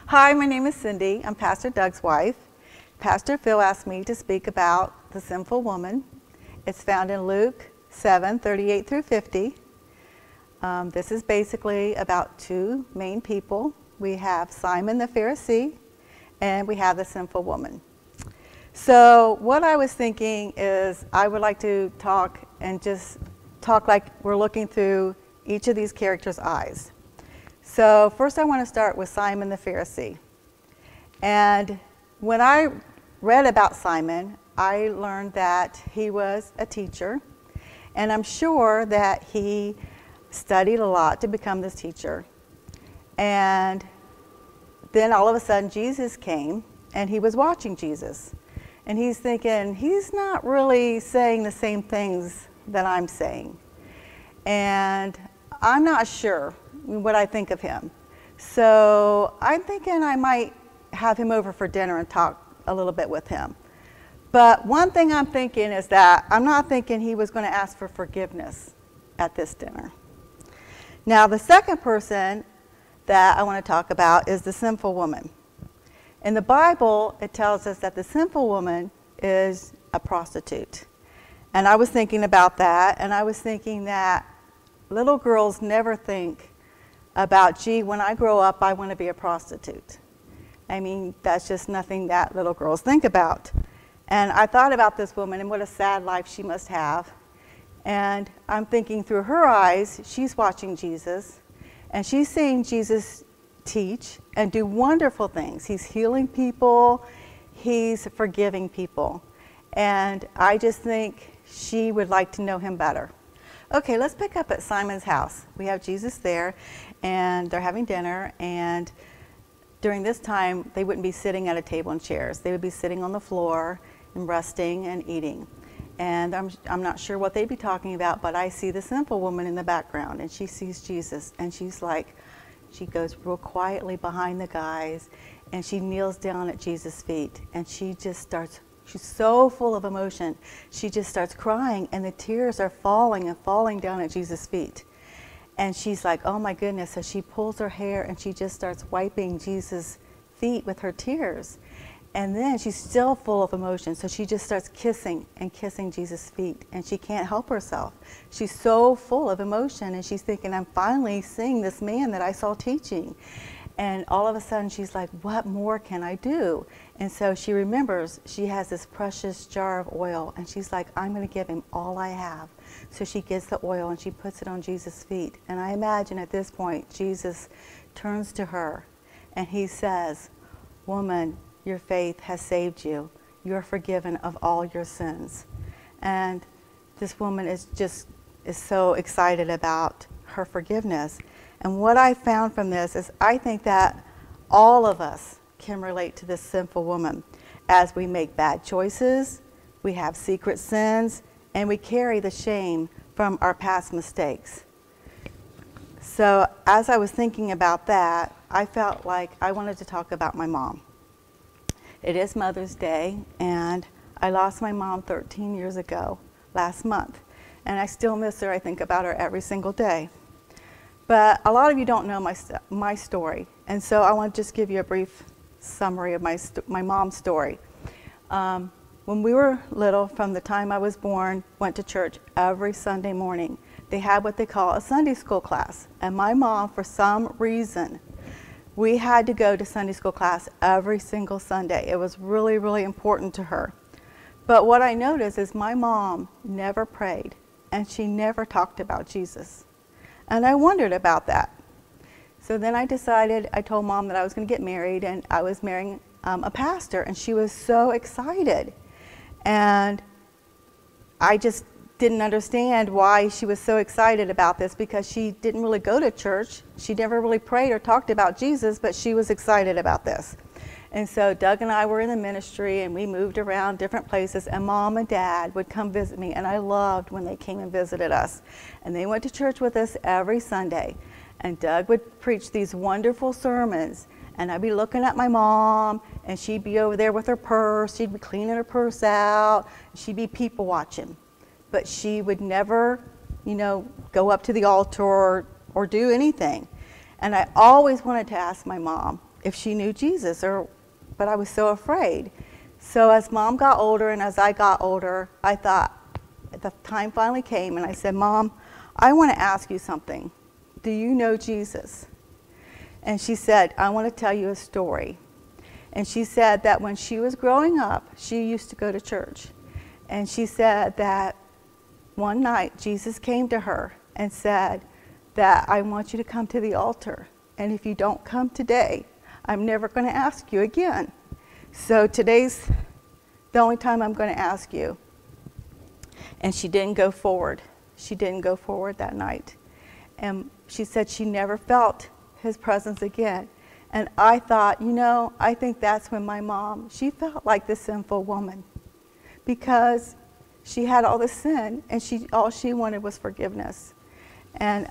Hi, my name is Cindy. I'm Pastor Doug's wife. Pastor Phil asked me to speak about the sinful woman. It's found in Luke 7:38 through 50. This is basically about two main people. We have Simon the Pharisee, and we have the sinful woman. So what I was thinking is I would like to talk and just talk like we're looking through each of these characters' eyes. So first I want to start with Simon the Pharisee. And when I read about Simon, I learned that he was a teacher. And I'm sure that he studied a lot to become this teacher. And then all of a sudden Jesus came and he was watching Jesus. And he's thinking, he's not really saying the same things that I'm saying. And I'm not sure what I think of him. So I'm thinking I might have him over for dinner and talk a little bit with him. But one thing I'm thinking is that I'm not thinking he was going to ask for forgiveness at this dinner. Now, the second person that I want to talk about is the sinful woman. In the Bible, it tells us that the sinful woman is a prostitute. And I was thinking about that, and I was thinking that little girls never think about, gee, when I grow up, I want to be a prostitute. I mean, that's just nothing that little girls think about. And I thought about this woman and what a sad life she must have. And I'm thinking through her eyes, she's watching Jesus, and she's seeing Jesus teach and do wonderful things. He's healing people, he's forgiving people. And I just think she would like to know him better. Okay, let's pick up at Simon's house. We have Jesus there, and they're having dinner, and during this time, they wouldn't be sitting at a table and chairs. They would be sitting on the floor and resting and eating. And I'm not sure what they'd be talking about, but I see the sinful woman in the background, and she sees Jesus, and she's like, she goes real quietly behind the guys, and she kneels down at Jesus' feet, and she just starts, she's so full of emotion, she just starts crying, and the tears are falling and falling down at Jesus' feet. And she's like, oh my goodness, so she pulls her hair, and she just starts wiping Jesus' feet with her tears. And then she's still full of emotion, so she just starts kissing and kissing Jesus' feet, and she can't help herself. She's so full of emotion, and she's thinking, I'm finally seeing this man that I saw teaching. And all of a sudden, she's like, what more can I do? And so she remembers she has this precious jar of oil, and she's like, I'm going to give him all I have. So she gets the oil, and she puts it on Jesus' feet. And I imagine at this point, Jesus turns to her, and he says, woman, your faith has saved you. You're forgiven of all your sins. And this woman is so excited about her forgiveness. And what I found from this is I think that all of us can relate to this sinful woman. As we make bad choices, we have secret sins, and we carry the shame from our past mistakes. So as I was thinking about that, I felt like I wanted to talk about my mom. It is Mother's Day, and I lost my mom 13 years ago, last month. And I still miss her. I think about her every single day. But a lot of you don't know my story, and so I want to just give you a brief summary of my mom's story. When we were little, from the time I was born, went to church every Sunday morning. They had what they call a Sunday school class, and my mom, for some reason, we had to go to Sunday school class every single Sunday. It was really, really important to her. But what I noticed is my mom never prayed, and she never talked about Jesus. And I wondered about that. So then I told Mom that I was going to get married, and I was marrying a pastor, and she was so excited. And I just didn't understand why she was so excited about this, because she didn't really go to church. She never really prayed or talked about Jesus, but she was excited about this. And so Doug and I were in the ministry, and we moved around different places, and Mom and Dad would come visit me, and I loved when they came and visited us. And they went to church with us every Sunday. And Doug would preach these wonderful sermons, and I'd be looking at my mom, and she'd be over there with her purse. She'd be cleaning her purse out. She'd be people watching. But she would never, go up to the altar or do anything. And I always wanted to ask my mom, if she knew Jesus, but I was so afraid. So as Mom got older and as I got older, I thought, the time finally came and I said, Mom, I want to ask you something. Do you know Jesus? And she said, I want to tell you a story. And she said that when she was growing up, she used to go to church. And she said that one night Jesus came to her and said that I want you to come to the altar. And if you don't come today, I'm never going to ask you again. So today's the only time I'm going to ask you. And she didn't go forward. She didn't go forward that night. And she said she never felt his presence again. And I thought, you know, I think that's when my mom, she felt like the sinful woman, because she had all this sin and all she wanted was forgiveness. And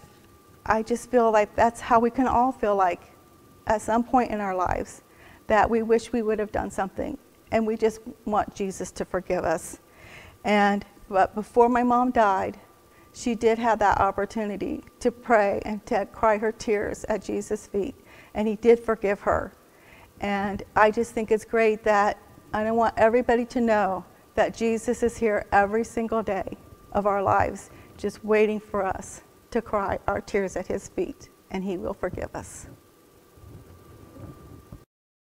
I just feel like that's how we can all feel like at some point in our lives, that we wish we would have done something and we just want Jesus to forgive us. But before my mom died, she did have that opportunity to pray and to cry her tears at Jesus' feet. And he did forgive her. And I just think it's great that I want everybody to know that Jesus is here every single day of our lives, just waiting for us to cry our tears at his feet, and he will forgive us.